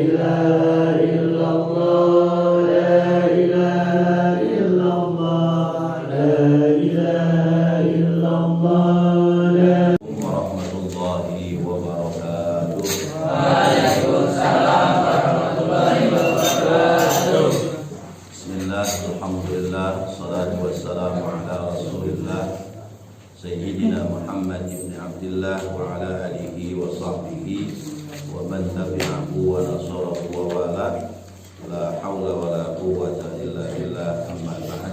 ilaha illallah, la ilaha illallah, la ilaha illallah, la warahmatullahi wabarakatuh. Waalaikumsalam warahmatullahi wabarakatuh. Bismillah, alhamdulillah, salatu wassalamu ala rasulillah Sayyidina Muhammad ibn Abdullah wa ala alihi wa sahbihi wa man tabi'ahu wa nasarahu wa wala. La hawla wa la quwwata illa billah, amma ba'd.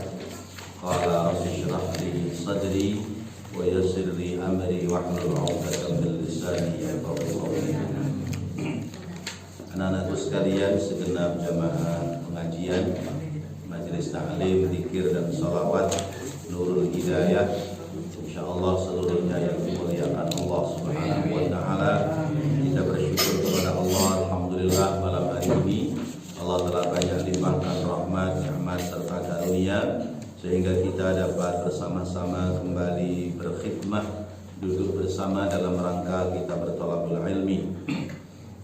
Qala rabbi shrah li sadri wa yassir li amri wahlul 'uqdatam min lisani yafqahu qawli. Anak-anakku sekalian, segenap jamaah pengajian Majelis Ta'lim, Dzikir dan Shalawat Nurul Hidayah, insyaallah seluruhnya yang dimuliakan Allah Subhanahu wa taala. Kita bersyukur kepada Allah, alhamdulillah malam hari ini Allah telah banyak limpahkan rahmat, nikmat serta karunia sehingga kita dapat bersama-sama kembali berkhidmah, duduk bersama dalam rangka kita berthalabul ilmi.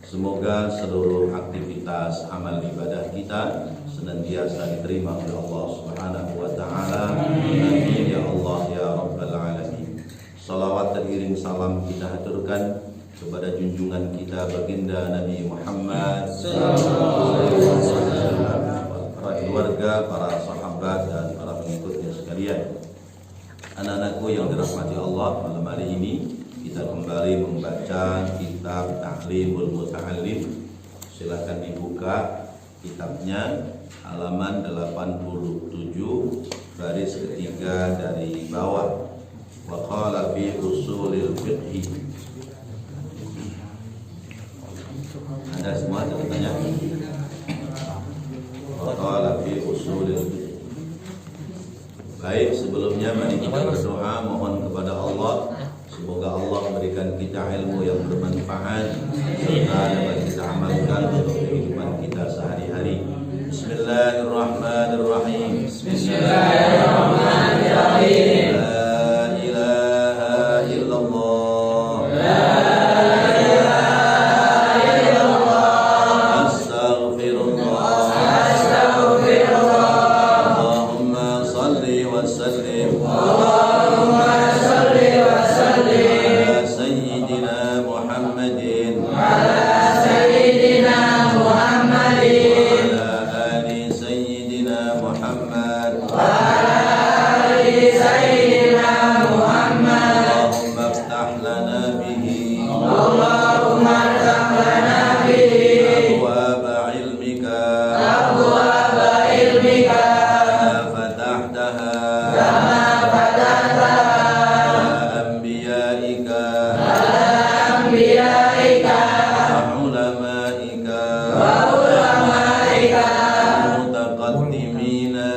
Semoga seluruh aktivitas amal ibadah kita senantiasa diterima oleh Allah Subhanahu wa taala. Amin ya Allah ya rabbal alamin. Salawat teriring salam kita haturkan kepada junjungan kita baginda Nabi Muhammad sallallahu alaihi wasallam, para keluarga, para sahabat dan para pengikutnya sekalian. Anak-anakku yang dirahmati Allah, malam hari ini kita kembali membaca kitab Ta'limul Muta'allim. Silakan dibuka kitabnya, halaman 87, baris ketiga dari bawah. Wa qala fi usulil fiqh. Ada semua catatannya? Wa qala fi usulil fiqh. Baik, sebelumnya mari kita berdoa mohon kepada Allah semoga Allah memberikan kita ilmu yang bermanfaat serta dapat kita amalkan untuk kehidupan kita sehari-hari. Bismillahirrahmanirrahim. Bismillahirrahmanirrahim. La ilaha illallah. Allahumma salli wa sallim ala sayyidina Muhammadin wa ala ali sayyidina Muhammad. Allahumma iftah lana bihi abwaaba ilmika kama fatahtaha ala anbiyaika wa ulamaika mutaqaddimina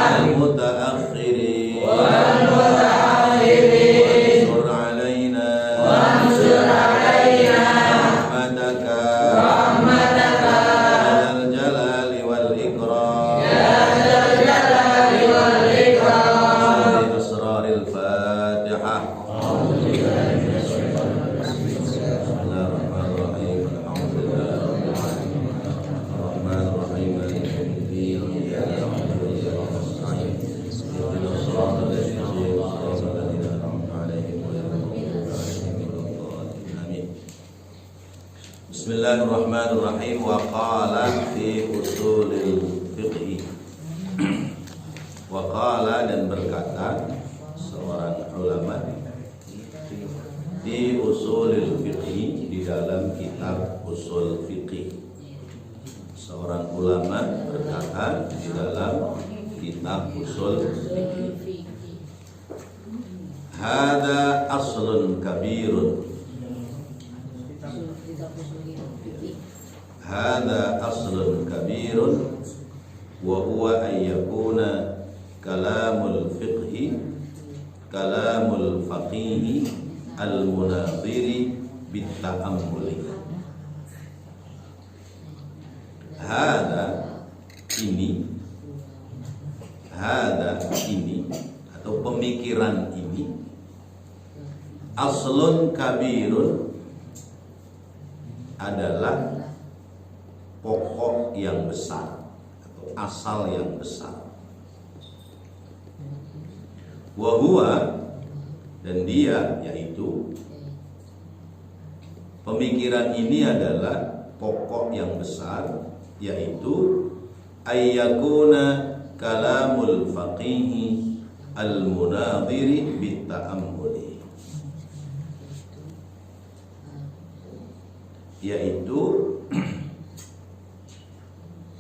wal mutaakhirin wansur alaina rahmataka ya dzal jalali wal ikram. Asraril Fatihah. Bismillahirrahmanirrahim. Alhamdulillahirrahmanirrahim. Maliki yaumiddin. Iyyaka na'budu wa iyyaka nasta'in. Ihdinas siratal ladzina an'amta 'alaihim ghairil maghdubi 'alaihim waladdallin. Amin. Bismillahirrahmanirrahim. Wa qala fi usulil fiqh. Wa qala, dan berkata seorang ulama di usulil fiqh, di dalam kitab usul fiqh. Seorang ulama berkata di dalam kitab usul fiqh, hada aslun kabirun. Hada aslun kabirun wa huwa an yakuna kalamul fiqhi kalamul faqih al-munadhiri bit-ta'ammuli. Hada ini atau pemikiran ini aslun kabirun adalah pokok yang besar atau asal yang besar. Wa huwa, dan dia, yaitu pemikiran ini adalah pokok yang besar, yaitu ayyakuna kalamul faqihi al-munadhiri bitta'ammuli, yaitu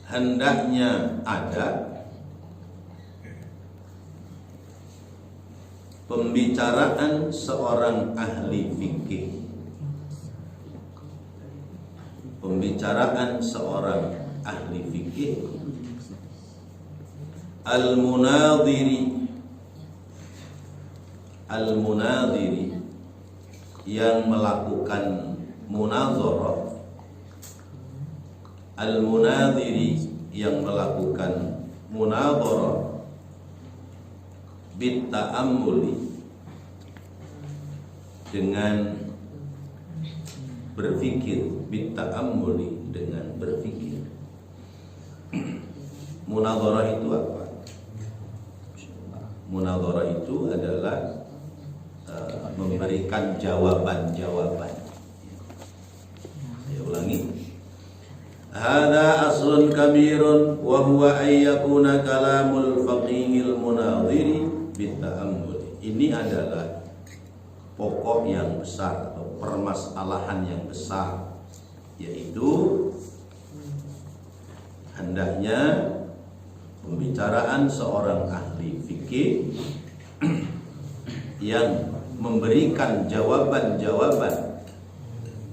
hendaknya ada pembicaraan seorang ahli fikih, pembicaraan seorang ahli fikih al-munadhiri, al-munadhiri yang melakukan munazarah, al-munadhiri yang melakukan munazarah bitta'ammuli, dengan berfikir, bitta'ammuli dengan berfikir. Munazarah itu apa? Munazarah itu adalah memberikan jawaban-jawaban. Saya ulangi. Hada aslun kabirun wa huwa ayyakuna kalamul faqihil munadhiri bitta'ammuli. Ini adalah pokok yang besar atau permasalahan yang besar, yaitu hendaknya pembicaraan seorang ahli fikih yang memberikan jawaban-jawaban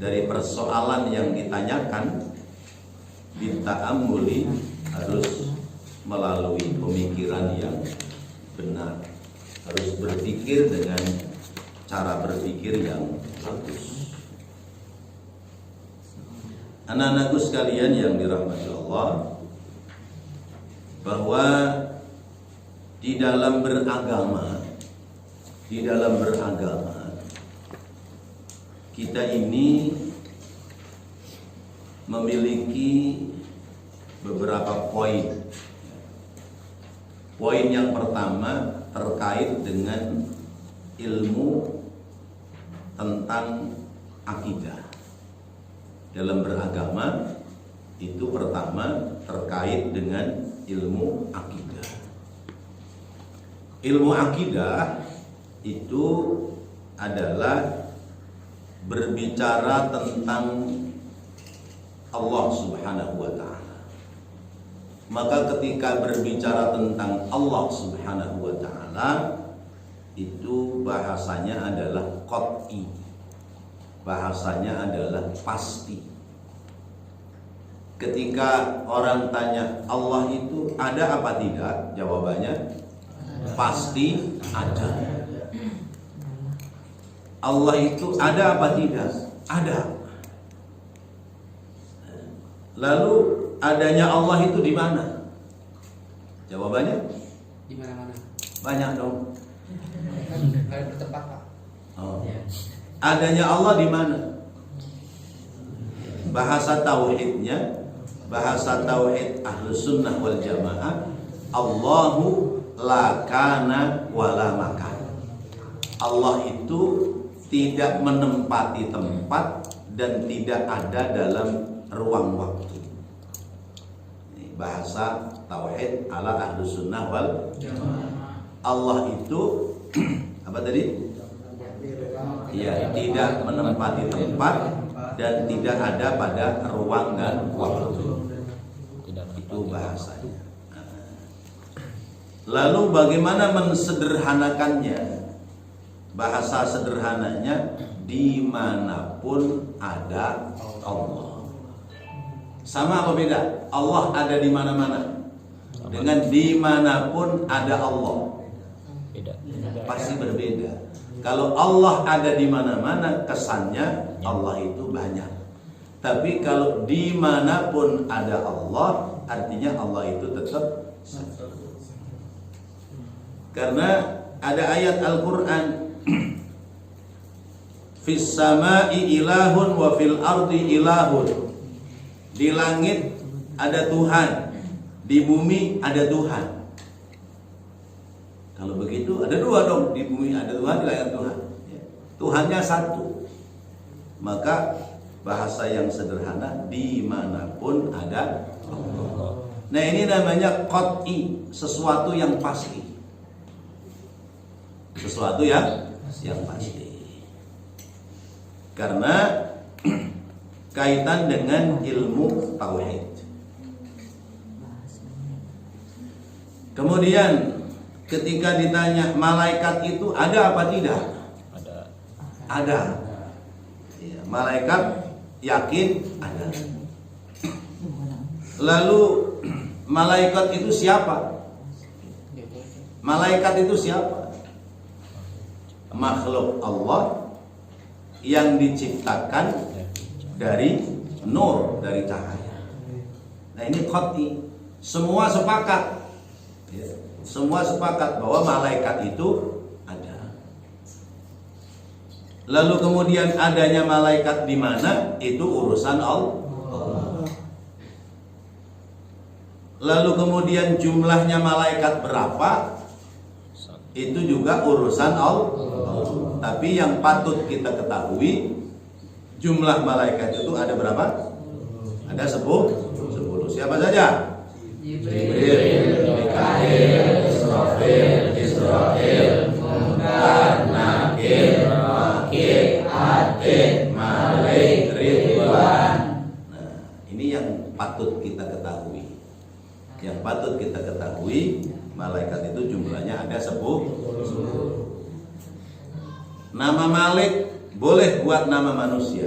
dari persoalan yang ditanyakan bitta'ammuli, harus melalui pemikiran yang benar, harus berpikir dengan cara berpikir yang bagus. Anak-anakku sekalian yang dirahmati Allah, bahwa di dalam beragama, kita ini memiliki beberapa poin. Poin yang pertama terkait dengan ilmu tentang akidah. Dalam beragama itu pertama terkait dengan ilmu akidah. Ilmu akidah itu adalah berbicara tentang Allah Subhanahu wa ta'ala. Maka ketika berbicara tentang Allah Subhanahu wa ta'ala, itu bahasanya adalah qat'i, bahasanya adalah pasti. Ketika orang tanya Allah itu ada apa tidak, jawabannya pasti ada. Allah itu ada apa tidak? Ada. Lalu adanya Allah itu di mana? Jawabannya di mana-mana. banyak dong. Kalian bertempat, Pak. Oh. Adanya Allah di mana? Bahasa tauhidnya, bahasa tauhid Ahlus Sunnah wal Jamaah, Allahu la kana wa la makan. Allah itu tidak menempati tempat dan tidak ada dalam ruang waktu. Ini bahasa tauhid ala Ahlus Sunnah wal Jamaah. Allah itu apa tadi? Ya, tidak menempati tempat dan tidak ada pada ruang dan waktu. Itu bahasanya. Lalu bagaimana mensederhanakannya? Bahasa sederhananya, dimanapun ada Allah. Sama apa beda? Allah ada di mana-mana dengan dimanapun ada Allah. Beda. Pasti berbeda. Kalau Allah ada di mana-mana, kesannya Allah itu banyak. Tapi kalau dimanapun ada Allah, artinya Allah itu tetap satu. Karena ada ayat Al-Quran, Fis sama'i ilahun wa fil ardi ilahun. Di langit ada Tuhan, di bumi ada Tuhan. Kalau begitu ada dua dong, di bumi ada Tuhan, di langit ada Tuhan. Tuhannya satu. Maka bahasa yang sederhana, dimanapun ada Allah. Nah ini namanya qat'i, sesuatu yang pasti. Sesuatu yang pasti. Karena kaitan dengan ilmu tauhid. Kemudian ketika ditanya malaikat itu ada apa tidak? Ada. Ya, malaikat yakin ada. Lalu malaikat itu siapa? Malaikat itu siapa? Makhluk Allah yang diciptakan dari nur, dari cahaya. Nah ini qat'i. Semua sepakat. Ya, semua sepakat bahwa malaikat itu ada. Lalu kemudian adanya malaikat di mana? Itu urusan Allah. Lalu kemudian jumlahnya malaikat berapa? Itu juga urusan Allah. Tapi yang patut kita ketahui, jumlah malaikat itu ada berapa? Ada 10. Siapa saja? Jibril, Mikail, Israfil, Munkar, Nakir, Wakil, Atid, Malik, Ridwan. Nah, ini yang patut kita ketahui. Yang patut kita ketahui, malaikat itu jumlahnya ada 10. Nama Malik boleh buat nama manusia.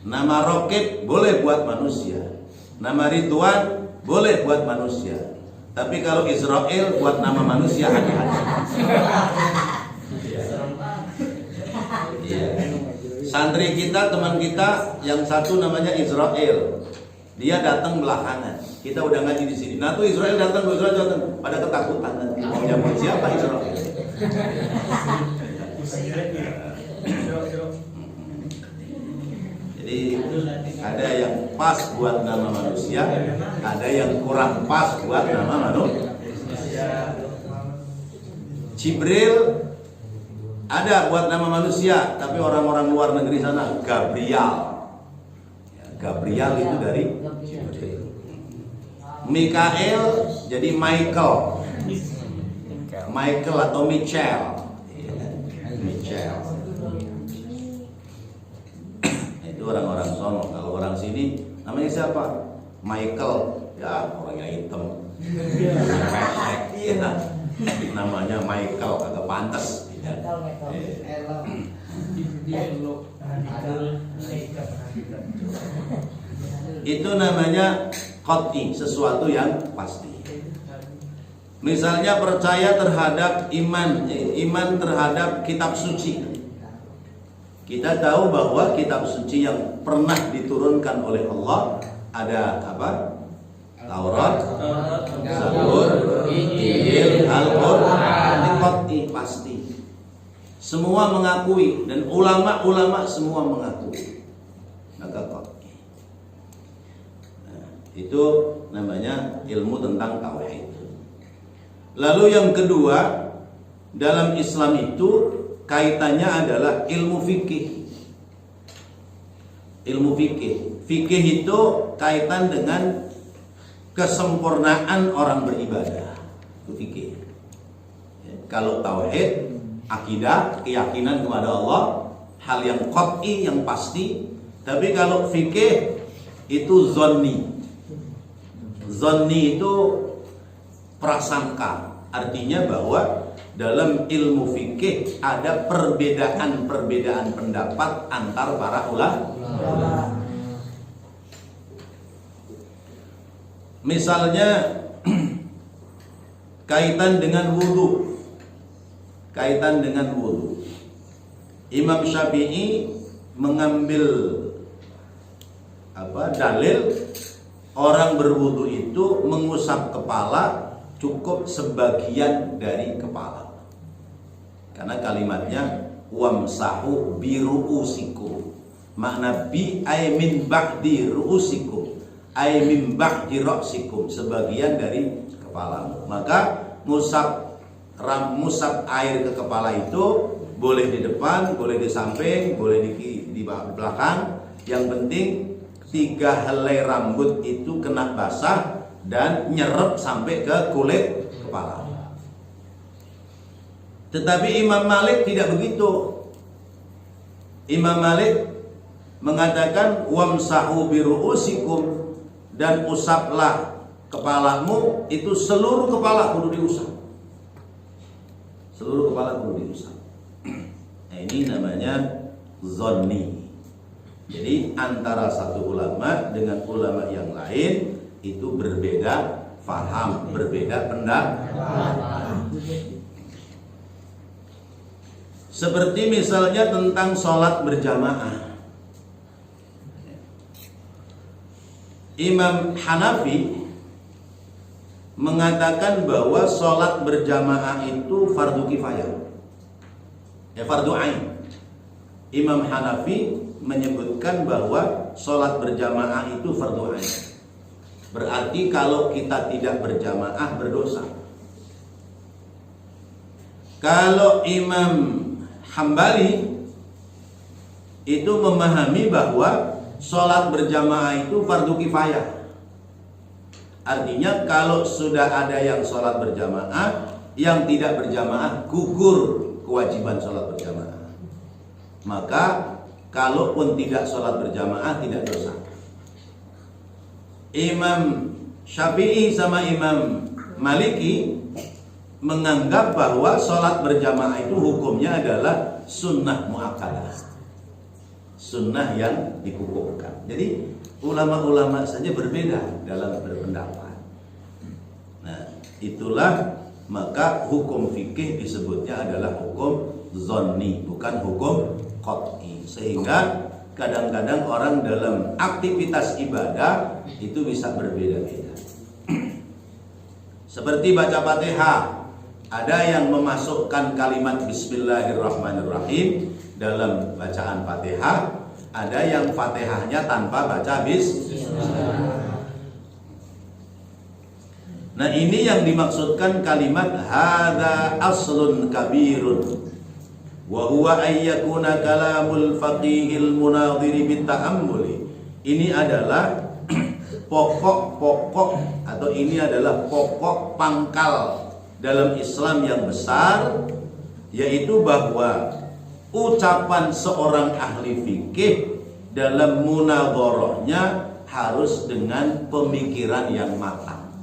Nama Raqib boleh buat manusia. Nama Ridwan boleh buat manusia. Tapi kalau Israel buat nama manusia hati-hati. Ya. Santri kita, teman kita yang satu namanya Israel. Dia datang belakangan. Kita udah ngaji di sini. Nah tuh Israel datang, pada ketakutan nanti mau nyambut siapa Israel. Jadi ada yang pas buat nama manusia, ada yang kurang pas buat nama manusia. Jibril ada buat nama manusia, tapi orang-orang luar negeri sana Gabriel. Gabriel itu dari Jibril. Mikael jadi Michael. Michael atau Michelle. Itu orang-orang sono. Kalau orang sini namanya siapa? Michael. Ya orang yang hitam. Ya, namanya Michael kagak pantas. Itu namanya qat'i, sesuatu yang pasti. Misalnya percaya terhadap iman terhadap kitab suci. Kita tahu bahwa kitab suci yang pernah diturunkan oleh Allah ada apa? Taurat, Zabur, Injil, Al-Qur'an. Ini qat'i, pasti. Semua mengakui dan ulama-ulama semua mengakui. Maka qat'i. Nah, itu namanya ilmu tentang tauhid. Lalu yang kedua, dalam Islam itu kaitannya adalah ilmu fikih. Ilmu fikih. Fikih itu kaitan dengan kesempurnaan orang beribadah. Itu fikih. Kalau tauhid, akidah, keyakinan kepada Allah, hal yang qat'i, yang pasti. Tapi kalau fikih itu zonni. Zonni itu prasangka, artinya bahwa dalam ilmu fikih ada perbedaan-perbedaan pendapat antar para ulama. Misalnya kaitan dengan wudu. Imam Syafi'i mengambil dalil orang berwudu itu mengusap kepala cukup sebagian dari kepala. Karena kalimatnya wamsahu bi ru'usikum. Makna bi ay min ba'di ru'usikum, ay min ba'di ra'sikum, sebagian dari kepalamu. Maka musab air ke kepala itu boleh di depan, boleh di samping, boleh di belakang. Yang penting 3 helai rambut itu kena basah dan nyerep sampai ke kulit kepala. Tetapi Imam Malik tidak begitu. Imam Malik mengatakan wamsahu bi ru'usikum, dan usaplah kepalamu, itu seluruh kepala kudu diusap. Seluruh kepala kudu diusap. Nah, ini namanya zonni. Jadi antara satu ulama dengan ulama yang lain itu berbeda faham, berbeda pendapat. Seperti misalnya tentang sholat berjamaah. Imam Hanafi mengatakan bahwa sholat berjamaah itu fardu kifayah, fardu ain. Imam Hanafi menyebutkan bahwa sholat berjamaah itu fardu ain. Berarti kalau kita tidak berjamaah berdosa. Kalau Imam Hambali itu memahami bahwa sholat berjamaah itu fardu kifayah. Artinya kalau sudah ada yang sholat berjamaah, yang tidak berjamaah gugur kewajiban sholat berjamaah. Maka kalaupun tidak sholat berjamaah tidak dosa. Imam Syafi'i sama Imam Maliki menganggap bahwa sholat berjamaah itu hukumnya adalah sunnah muakkadah, sunnah yang dikukuhkan. Jadi ulama-ulama saja berbeda dalam berpendapat. Nah, itulah maka hukum fikih disebutnya adalah hukum zonni, bukan hukum qat'i. Sehingga kadang-kadang orang dalam aktivitas ibadah itu bisa berbeda-beda. Seperti baca Fatihah, ada yang memasukkan kalimat Bismillahirrahmanirrahim dalam bacaan Fatihah, ada yang Fatihahnya tanpa baca Bismillah. Nah, ini yang dimaksudkan kalimat hadza aslun kabirun wa huwa ayyakuna kalamul faqihil munadhiri bitta'ammuli. Ini adalah pokok-pokok atau ini adalah pokok pangkal dalam Islam yang besar, yaitu bahwa ucapan seorang ahli fikih dalam munadharahnya harus dengan pemikiran yang matang,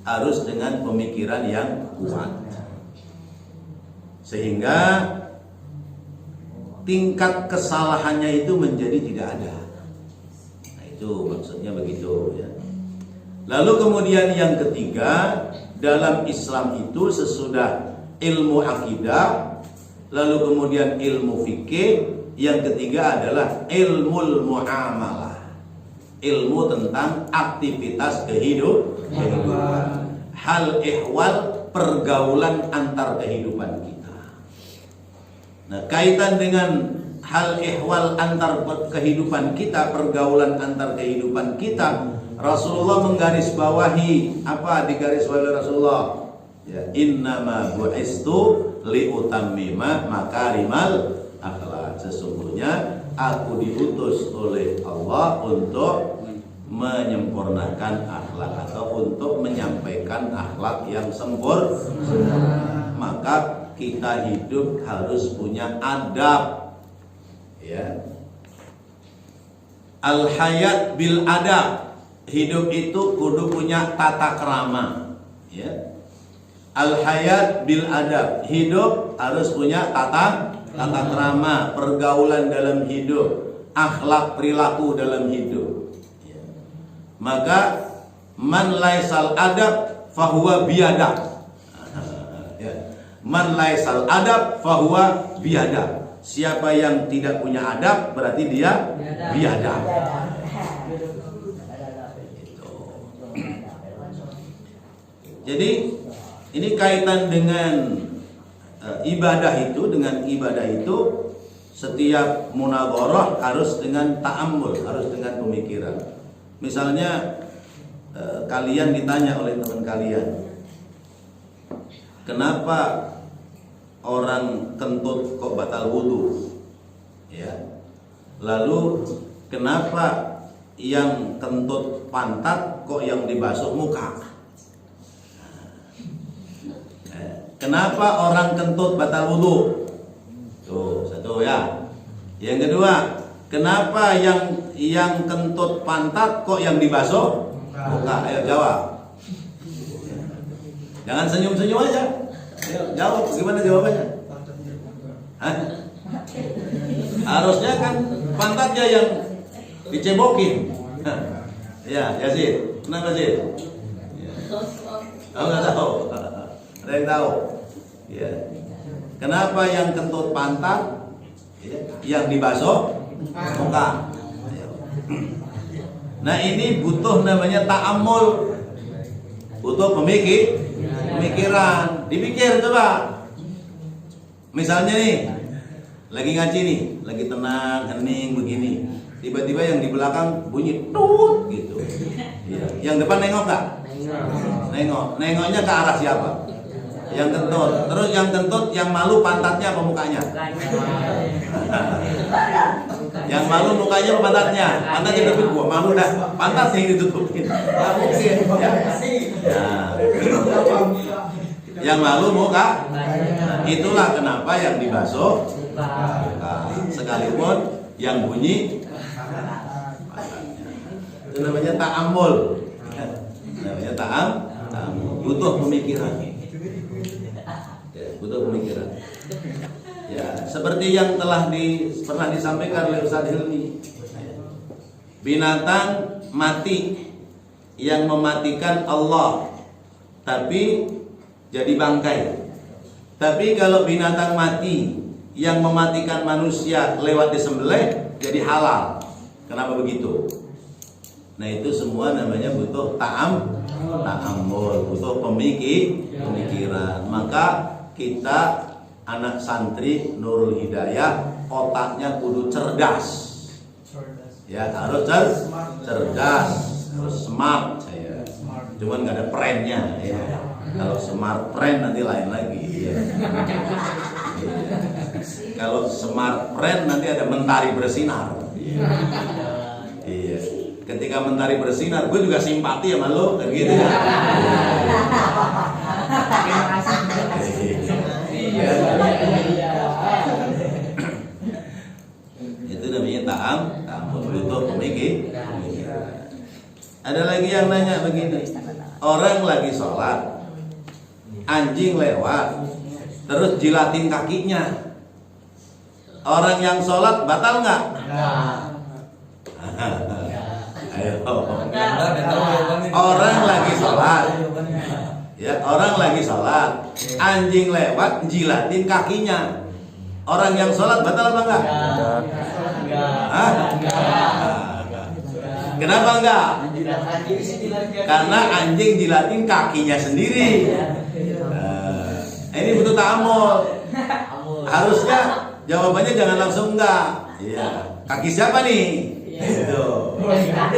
harus dengan pemikiran yang kuat, sehingga tingkat kesalahannya itu menjadi tidak ada. Nah, itu maksudnya begitu ya. Lalu kemudian yang ketiga, dalam Islam itu sesudah ilmu akidah, lalu kemudian ilmu fikih, yang ketiga adalah ilmu muamalah, ilmu tentang aktivitas kehidupan, hal ihwal, pergaulan antar kehidupan kita. Nah, kaitan dengan hal ihwal antar kehidupan kita, pergaulan antar kehidupan kita, Rasulullah menggarisbawahi apa digarisbawahi Rasulullah? Ya, innama bu'istu liutammima makarimal akhlak. Sesungguhnya aku diutus oleh Allah untuk menyempurnakan akhlak atau untuk menyampaikan akhlak yang sempurna. Maka kita hidup harus punya adab. Ya. Al hayat bil adab. Hidup itu kudu punya tata krama, ya. Al hayat bil adab, hidup harus punya tata krama, pergaulan dalam hidup, akhlak perilaku dalam hidup. Ya. Maka man laisal adab fahuwa biadab. Ya. Man laisal adab fahuwa biadab. Siapa yang tidak punya adab berarti dia biadab. Jadi ini kaitan dengan ibadah itu, setiap munadharah harus dengan ta'ammul, harus dengan pemikiran. Misalnya kalian ditanya oleh teman kalian, kenapa orang kentut kok batal wudu? Ya. Lalu kenapa yang kentut pantat kok yang dibasuh muka? Kenapa orang kentut batal wudu? Tuh, satu ya. Yang kedua, kenapa yang kentut pantat kok yang dibasuh muka? Ayo jawab. Jangan senyum-senyum aja. Ayo jawab, gimana jawabannya? Hah? Harusnya kan pantatnya yang dicebokin. Ya, Yazid. Kenapa sih? Oh, nggak tahu. Ada yang tahu? Ya. Kenapa yang kentut pantat, yang dibasuh muka? Nah ini butuh namanya ta'ammul, butuh pemikiran. Dipikir coba. Misalnya nih, lagi ngaji nih, lagi tenang, hening begini. Tiba-tiba yang di belakang bunyi tut gitu. Ya. Yang depan nengok nggak? Nengok. Nengoknya ke arah siapa? Yang kentut. Terus yang kentut, yang malu pantatnya apa mukanya? Yang malu mukanya apa pantatnya? Pantatnya ditutup, gua malu dah. Pantatnya yang ditutupin. Nggak mungkin. Ya. Yang malu muka. Itulah kenapa yang dibasuh muka. Sekalipun yang bunyi itu namanya ta'ammul. Namanya ta'ammul. Butuh pemikiran. Butuh pemikiran. Ya, seperti yang pernah disampaikan oleh Ustaz Hilmi. Binatang mati yang mematikan Allah, tapi jadi bangkai. Tapi kalau binatang mati yang mematikan manusia lewat disembelih, jadi halal. Kenapa begitu? Nah itu semua namanya butuh ta'ammul, butuh pemikiran. Maka kita anak santri Nurul Hidayah otaknya kudu cerdas. Ya harus cerdas, harus smart saya. Cuman nggak ada brandnya. Ya. Kalau smart brand nanti lain lagi. Ya. Kalau smart brand nanti ada mentari bersinar. Iya. Ketika mentari bersinar, gue juga simpati sama lo, kan gitu ya. Terima kasih. Itu namanya ta'ammul, butuh pemikiran. Ada lagi yang nanya begini, orang lagi sholat, anjing lewat, terus jilatin kakinya. Orang yang sholat batal nggak? Ayo. Orang lagi sholat, ya orang lagi sholat, anjing lewat jilatin kakinya. Orang yang sholat batal apa enggak? Kenapa enggak? Karena anjing jilatin kakinya sendiri. Ini butuh ta'ammul. Harusnya jawabannya jangan langsung enggak. Iya. Kaki siapa nih? Itu.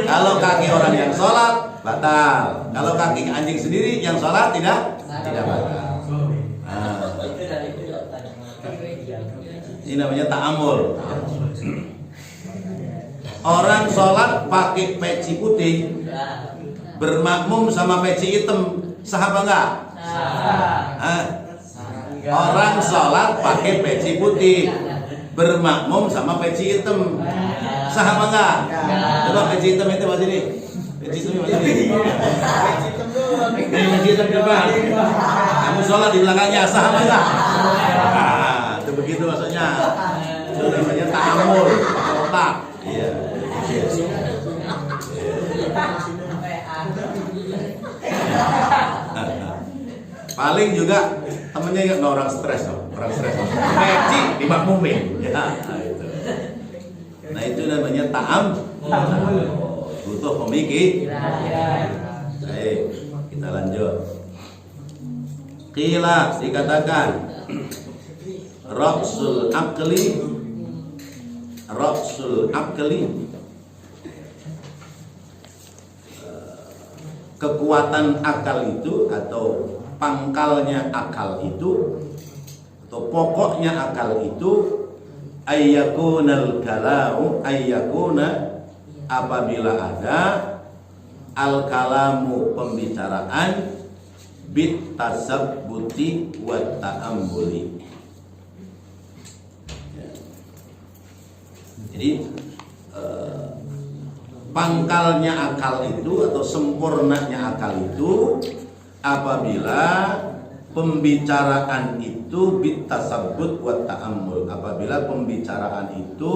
Kalau kaki orang yang sholat batal. Kalau kaki anjing sendiri yang sholat tidak batal. Ini namanya ta'ammul. Orang sholat pakai peci putih, bermakmum sama peci hitam, sah apa enggak? Orang sholat pakai peci putih, bermakmum sama peci hitam, sah apa enggak? Coba peci hitam itu masih nih. Peci hitam masih nih. Peci hitam depan. Kamu sholat di belakangnya, sah apa enggak? Itu begitu maksudnya. Itu namanya ta'ammul, otak. Iya. Paling juga temennya yang orang stres, peci dimakmumin. Ya, itu. Nah itu namanya ta'ammul, butuh pemikiran. Baik, kita lanjut. Qila dikatakan Ra'sul aqli ra'sul aqli, kekuatan akal itu atau pangkalnya akal itu atau pokoknya akal itu ayyakunal kalamu, ayyakuna apabila ada al kalamu pembicaraan bit tasabbuti wa ta'ammuli. Jadi pangkalnya akal itu atau sempurnanya akal itu apabila pembicaraan itu bitasabbut wa ta'ammul, apabila pembicaraan itu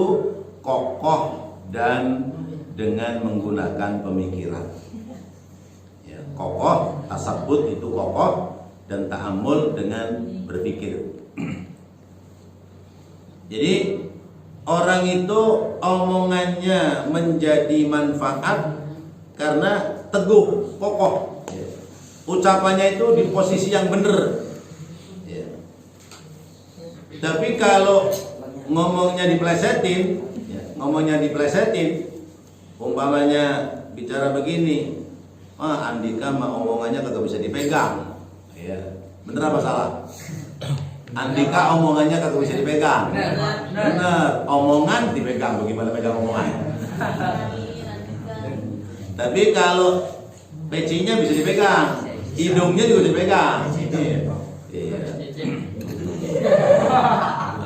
kokoh dan dengan menggunakan pemikiran. Ya, kokoh, tasabbut itu kokoh, dan ta'ammul dengan berpikir. Jadi orang itu omongannya menjadi manfaat karena teguh, kokoh. Ucapannya itu di posisi yang benar. Tapi kalau ngomongnya diplesetin, umpamanya bicara begini, Andika mah omongannya kagak bisa dipegang. Ya, bener apa salah? Andika omongannya kagak bisa dipegang. Bener, omongan dipegang. Bagaimana pegang omongan? Tapi kalau pecinya bisa dipegang, hidungnya juga dipegang. Iya.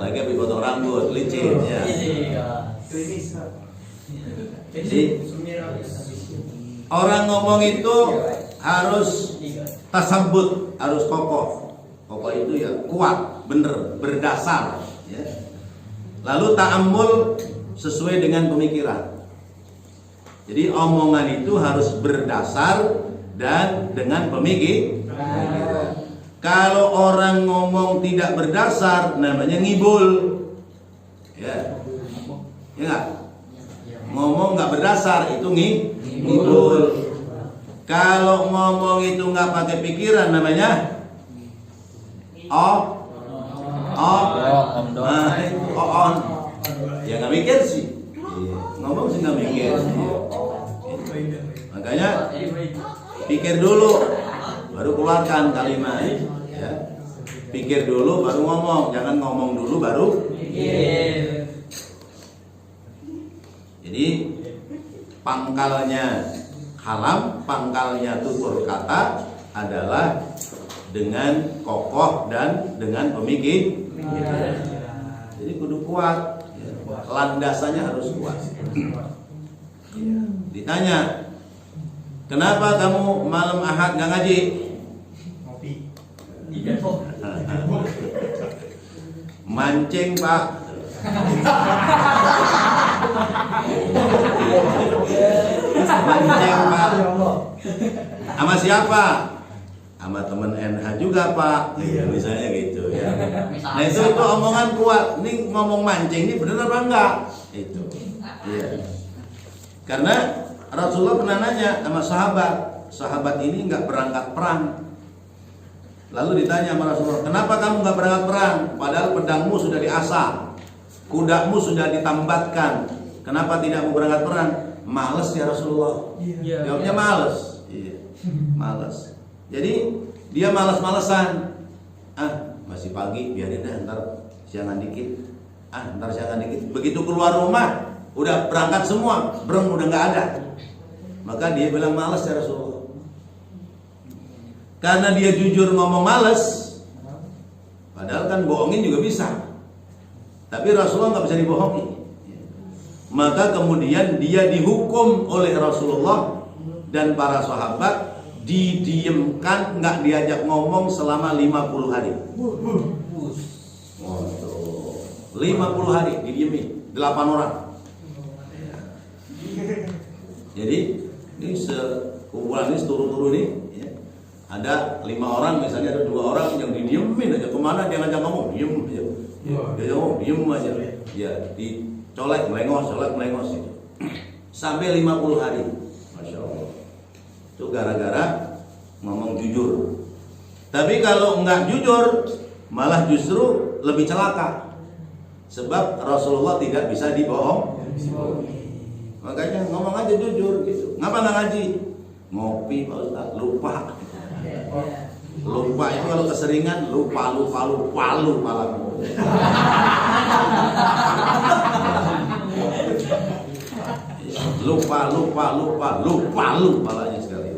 Lagi habis potong rambut, licin ya. Jadi orang ngomong itu harus tasabbut, harus kokoh. Kokoh itu ya kuat, bener, berdasar ya. Lalu ta'ammul sesuai dengan pemikiran. Jadi omongan itu harus berdasar dan dengan pemikiran. Kalau orang ngomong tidak berdasar namanya ngibul. Ya. Ya enggak? Ngomong nggak berdasar itu ngibul. Kalau ngomong itu nggak pakai pikiran namanya on. Ya nggak mikir sih. Ngomong sih nggak mikir. Makanya pikir dulu, baru keluarkan kalimat. Ya. Pikir dulu baru ngomong, jangan ngomong dulu baru pikir. Jadi pangkalnya kalam, pangkalnya tutur kata adalah dengan kokoh dan dengan pemikiran. Jadi kudu kuat, landasannya harus kuat. Ditanya, kenapa kamu malam Ahad gak ngaji? Ngopi. Mancing Pak. Mancing Pak. Sama siapa? Sama temen NH juga Pak. Misalnya gitu ya. Nah itu omongan kuat. Ini ngomong mancing ini bener apa enggak? Itu. Iya. Karena Rasulullah pernah nanya sama sahabat ini nggak berangkat perang. Lalu ditanya sama Rasulullah, kenapa kamu nggak berangkat perang? Padahal pedangmu sudah diasah, kudamu sudah ditambatkan. Kenapa tidak mau berangkat perang? Males ya Rasulullah. Jawabnya males. Iya, males. Jadi dia males-malesan. Masih pagi, biarin deh, ntar siangan dikit. Ntar siangan dikit. Begitu keluar rumah, udah berangkat semua, breng udah nggak ada. Maka dia bilang males ya Rasulullah. Karena dia jujur ngomong males, padahal kan bohongin juga bisa. Tapi Rasulullah nggak bisa dibohongi. Maka kemudian dia dihukum oleh Rasulullah dan para sahabat, didiamkan, nggak diajak ngomong selama 50 hari. 50 hari didiemin, 8 orang. Jadi ini sekumpulan ini seturu-turu nih ya. Ada 5 orang, misalnya ada 2 orang yang didiemin aja, kemana dia ngajak ngomong, diem aja. Dia ngomong, diem aja. Ya, dicolek melengos itu. Sampai 50 hari. Masya Allah. Itu gara-gara ngomong jujur. Tapi kalau nggak jujur, malah justru lebih celaka. Sebab Rasulullah tidak bisa dibohong. Makanya ngomong aja jujur gitu. Ngapa nggak ngaji? Ngopi Pak Ustaz, lupa. Lupa itu kalau keseringan lupa malamu. Lupa malahnya sekali.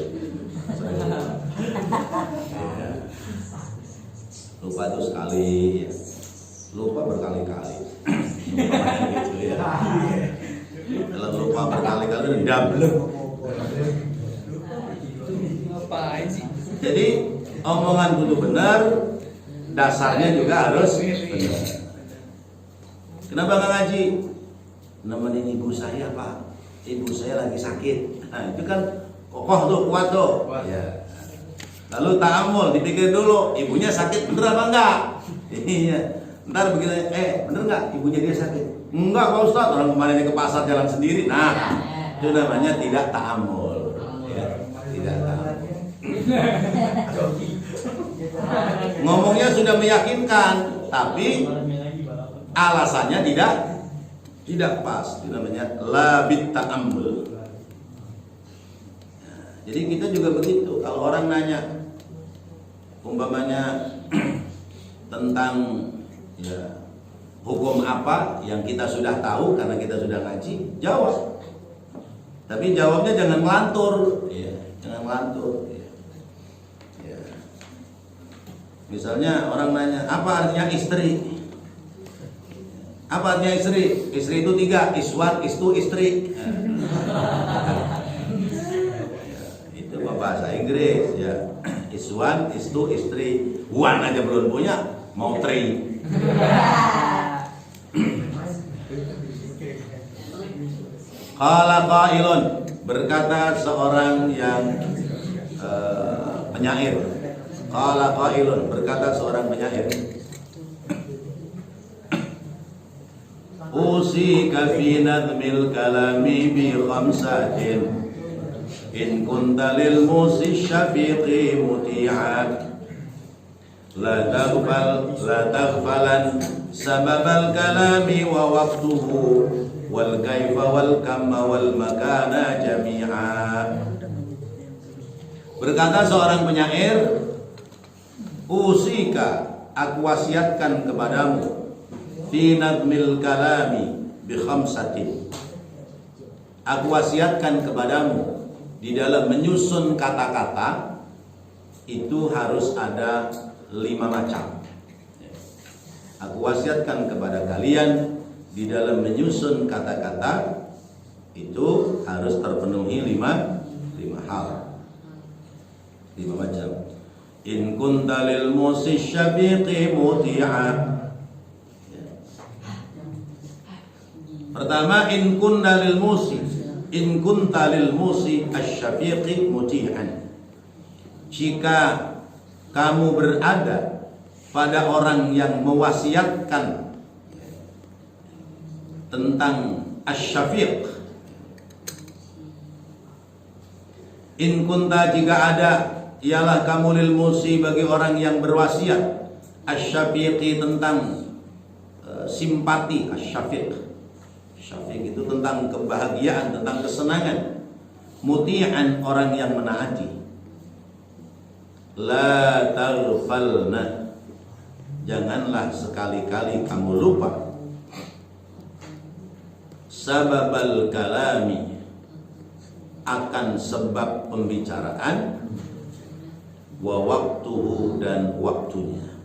Lupa itu sekali, ya. Lupa berkali-kali. Gitu ya. Kalau lupa berkali-kali dendam. Ngapain sih? Jadi omongan kudu benar, dasarnya juga harus benar. Kenapa nggak ngaji? Nemenin ibu saya Pak, ibu saya lagi sakit. Nah itu kan kokoh tuh, kuat tuh. Ya. Lalu ta'amul, dipikir dulu, ibunya sakit bener apa enggak? Iya. Ntar begini, bener nggak ibunya dia sakit? Enggak Pak Ustadz, orang kemarin ke pasar jalan sendiri. Nah, itu namanya tidak ta'amul. Ya, tidak ta'amul. Ngomongnya sudah meyakinkan, tapi alasannya tidak pas. Itu namanya labit ta'ammul. Jadi kita juga begitu. Kalau orang nanya, umpamanya tentang ya hukum apa yang kita sudah tahu karena kita sudah ngaji, jawab. Tapi jawabnya jangan melantur, ya, jangan melantur. Ya. Misalnya orang nanya, apa artinya istri? Apa artinya istri? Istri itu 3, iswan, istu, istri. Itu bahasa Inggris ya. Iswan, istu, istri. One aja belum punya, mau 3. Qala qailun, berkata seorang yang penyair. Qala qailun, berkata seorang penyair. Usika fi nadmil kalami bi khamsatin in kunta lil musi syafiqi muti'at la taghfalan sababal kalami wa waqtuhu wal kaifa wal kamma wal makana jami'a. Berkata seorang penyair, usika, aku wasiatkan kepadamu, fi nadmil kalami bi khamsatin, aku wasiatkan kepadamu di dalam menyusun kata-kata itu harus ada 5 macam. Aku wasiatkan kepada kalian di dalam menyusun kata-kata itu harus terpenuhi 5 hal, 5 macam. In kunta lil musi syafiqi muti'a. Pertama, in kunta lil musi asy-syafiqi muti'an. Jika kamu berada pada orang yang mewasiatkan tentang asy-syafiq, in kunta, jika ada, ialah kamu lil musi, bagi orang yang berwasiat, asy-syafiqi, tentang simpati. Asy-syafiq, syafiq itu tentang kebahagiaan, tentang kesenangan. Muti'an, orang yang menaati. La taghfalna, janganlah sekali-kali kamu lupa. Sababal kalami, akan sebab pembicaraan. Wa waktuhu, dan waktunya.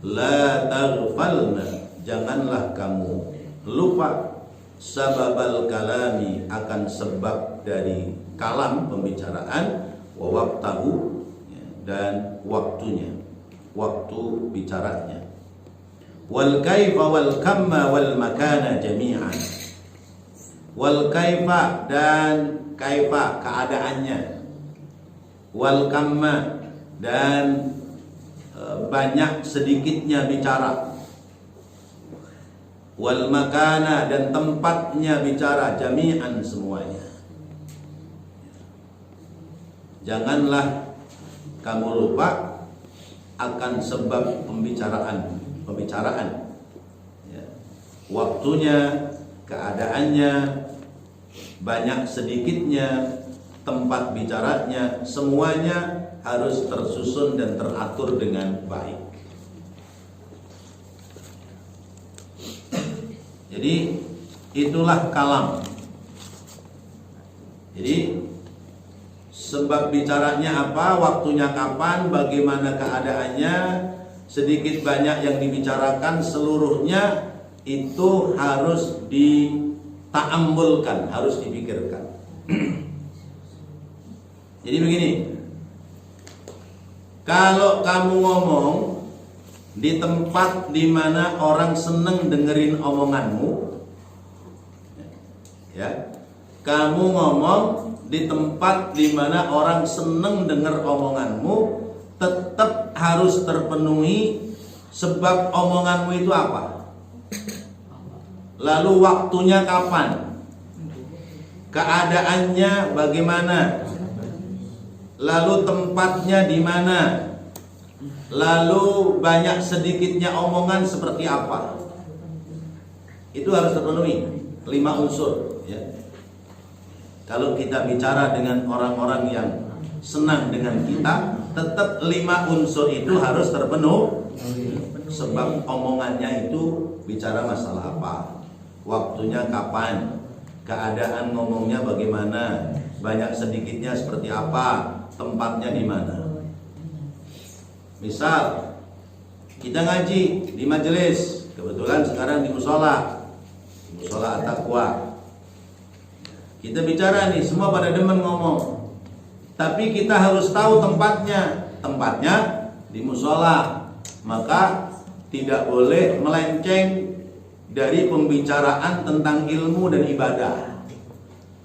La taghfalna, janganlah kamu lupa. Sababal kalami, akan sebab dari kalam, pembicaraan. Wa waktahu, dan waktunya, waktu bicaranya. Wal kaifa wal kamma wal makana jami'an. Wal kaifa, dan kaifa, keadaannya. Wal kamma, dan banyak sedikitnya bicara. Wal makana, dan tempatnya bicara, jami'an, semuanya. Janganlah kamu lupa akan sebab pembicaraan, pembicaraan. Ya. Waktunya, keadaannya, banyak sedikitnya, tempat bicaranya, semuanya harus tersusun dan teratur dengan baik. Jadi itulah kalam. Jadi sebab bicaranya apa, waktunya kapan, bagaimana keadaannya, sedikit banyak yang dibicarakan, seluruhnya itu harus dita'ammulkan, harus dipikirkan. Jadi begini, kalau kamu ngomong di tempat di mana orang seneng dengerin omonganmu, ya, kamu ngomong di tempat di mana orang seneng denger omonganmu, tetap harus terpenuhi sebab omonganmu itu apa, lalu waktunya kapan, keadaannya bagaimana, lalu tempatnya di mana, lalu banyak sedikitnya omongan seperti apa. Itu harus terpenuhi 5 unsur, ya. Kalau kita bicara dengan orang-orang yang senang dengan kita, tetap 5 unsur itu harus terpenuh. Sebab omongannya itu bicara masalah apa, waktunya kapan, keadaan ngomongnya bagaimana, banyak sedikitnya seperti apa, tempatnya di mana. Misal kita ngaji di majelis, kebetulan sekarang di musola At-Taqwa. Kita bicara nih, semua pada demen ngomong, tapi kita harus tahu tempatnya di musola. Maka tidak boleh melenceng dari pembicaraan tentang ilmu dan ibadah.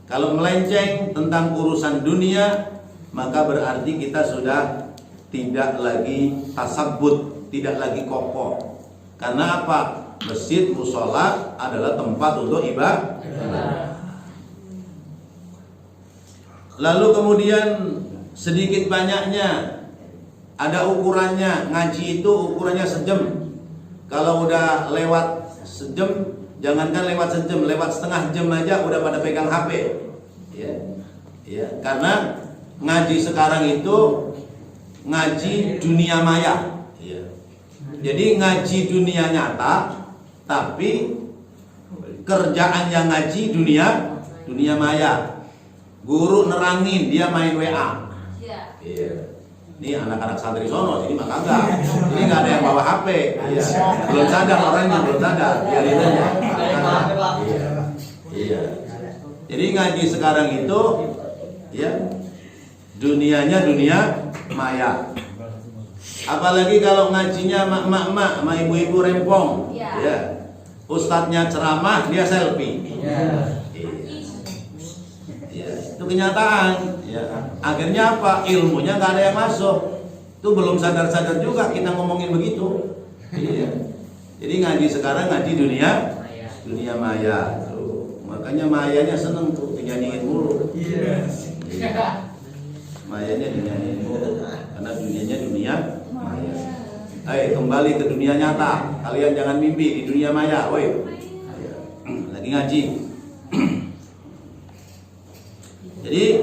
Kalau melenceng tentang urusan dunia, maka berarti kita sudah tidak lagi tasabbut, tidak lagi kokoh. Karena apa? Masjid, musola adalah tempat untuk ibadah. Lalu kemudian sedikit banyaknya ada ukurannya. Ngaji itu ukurannya sejam. Kalau udah lewat sejam, jangankan lewat sejam, lewat setengah jam aja udah pada pegang HP. Ya, karena ngaji sekarang itu ngaji dunia maya. Ya. Jadi ngaji dunia nyata, tapi kerjaannya ngaji dunia maya. Guru nerangin, dia main WA. Iya. Ini anak-anak santri sono, jadi mah kagak. Ini nggak ada yang bawa HP. Iya. Belum sadar orangnya, belum sadar. Biarin aja. Iya. Jadi ngaji sekarang itu, ya, dunianya dunia maya. Apalagi kalau ngajinya mak-mak, sama ibu-ibu rempong. Ya. Ustadznya ceramah, dia selfie. Itu kenyataan. Ya. Akhirnya apa? Ilmunya nggak ada yang masuk. Itu belum sadar-sadar juga kita ngomongin begitu. Iya. Jadi ngaji sekarang ngaji dunia maya. Tuh. Makanya mayanya seneng tuh dinyanyiin mulu. Iya. Mayanya dinyanyiin mulu. Karena dunianya dunia maya. Kembali ke dunia nyata. Kalian jangan mimpi di dunia maya. Woi. Lagi ngaji. Jadi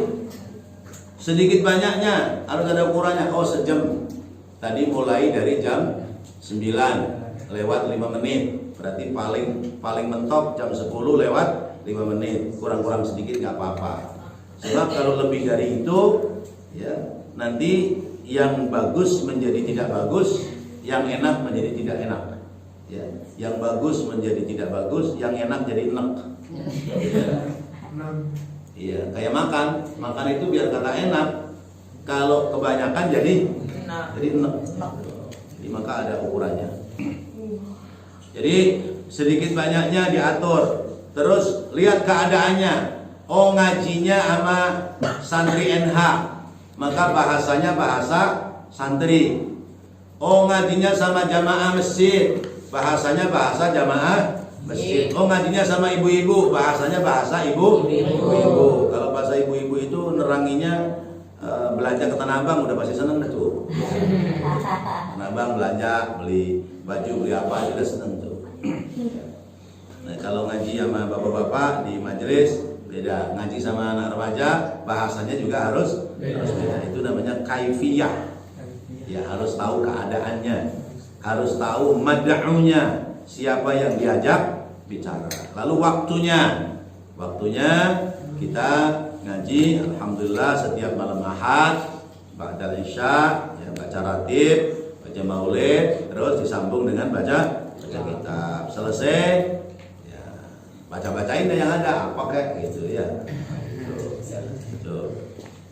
sedikit banyaknya harus ada ukurannya. Oh, sejam. Tadi mulai dari jam 9 lewat 5 menit. Berarti paling mentok jam 10 lewat 5 menit. Kurang-kurang sedikit nggak apa-apa. Sebab kalau lebih dari itu, ya, nanti yang bagus menjadi tidak bagus, yang enak menjadi tidak enak. Ya, yang bagus menjadi tidak bagus, yang enak jadi enak. Iya, kayak makan itu biar kata enak. Kalau kebanyakan jadi enak. Jadi maka ada ukurannya. Jadi sedikit banyaknya diatur. Terus lihat keadaannya. Oh, ngajinya sama santri NH, maka bahasanya bahasa santri. Oh, ngajinya sama jamaah masjid, bahasanya bahasa jamaah masjid. Oh, ngajinya sama ibu-ibu, bahasanya bahasa ibu-ibu. Kalau bahasa ibu-ibu itu neranginya belanja ke Tanah Abang udah pasti seneng tuh. Tanah Abang belanja beli baju, beli apa juga seneng tuh. Nah, kalau ngaji sama bapak-bapak di majelis beda, ngaji sama anak remaja bahasanya juga harus beda. Itu namanya kaifiyah. Ya, harus tahu keadaannya, harus tahu mad'unya, siapa yang diajak bicara. Lalu waktunya kita ngaji, alhamdulillah setiap malam Ahad ba'dal Isya, ya, baca ratib, baca maulid, terus disambung dengan baca kitab. Selesai, ya, baca-bacain yang ada apa kayak gitu ya. Tuh.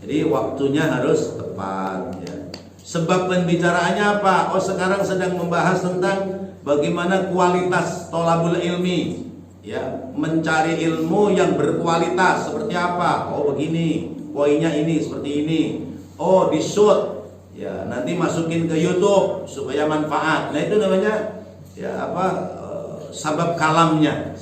Jadi waktunya harus tepat ya. Sebab pembicaraannya apa? Oh, sekarang sedang membahas tentang bagaimana kualitas tholabul ilmi, ya, mencari ilmu yang berkualitas seperti apa? Oh, begini, poinnya ini seperti ini. Oh, di-shoot, ya, nanti masukin ke YouTube supaya manfaat. Nah, itu namanya ya apa? Sabab kalamnya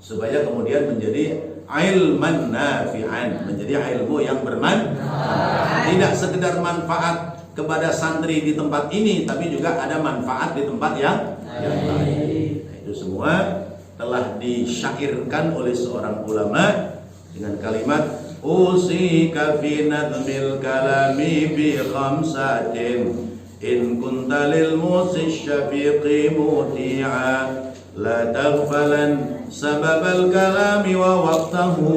supaya kemudian menjadi ilman nafi'an, menjadi ilmu yang bermanfaat. Tidak sekedar manfaat kepada santri di tempat ini, tapi juga ada manfaat di tempat yang lain. Nah, itu semua telah disyairkan oleh seorang ulama dengan kalimat usika fi nadmil kalami bi khamsatin in kunta lil musyafiqi muti'a la taghfalan sababal kalami wa waqtahu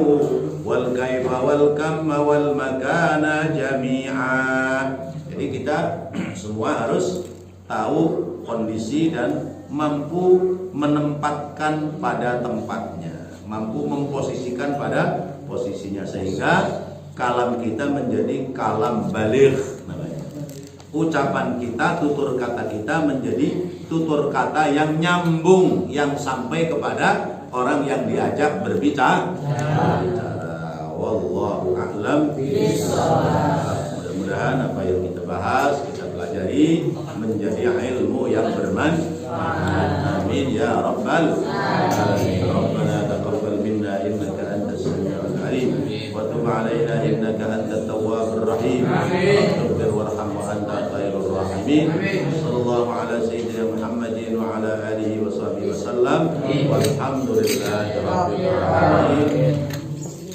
wal kaifa wal kamma wal makana jami'a. Jadi kita semua harus tahu kondisi dan mampu menempatkan pada tempatnya, mampu memposisikan pada posisinya, sehingga kalam kita menjadi kalam baligh namanya. Ucapan kita, tutur kata kita menjadi tutur kata yang nyambung, yang sampai kepada orang yang diajak berbicara. Wallahu a'lam bishawab. Mudah-mudahan apa yang kita bahas, kita pelajari menjadi ilmu yang bermanfaat. Amin ya rabbal alamin. Rabbana taqabbal minna innaka antas samiul alim wa tub alaina innaka antat tawwabur rahim. Ighfir warham wa anta khairur rahimin. Sallallahu ala sayyidina Muhammadin wa ala alihi wa sahbihi wasallam. Walhamdulillahi rabbil alamin.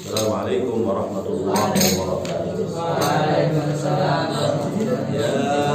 Assalamualaikum warahmatullahi wabarakatuh. Waalaikumsalam. Ya.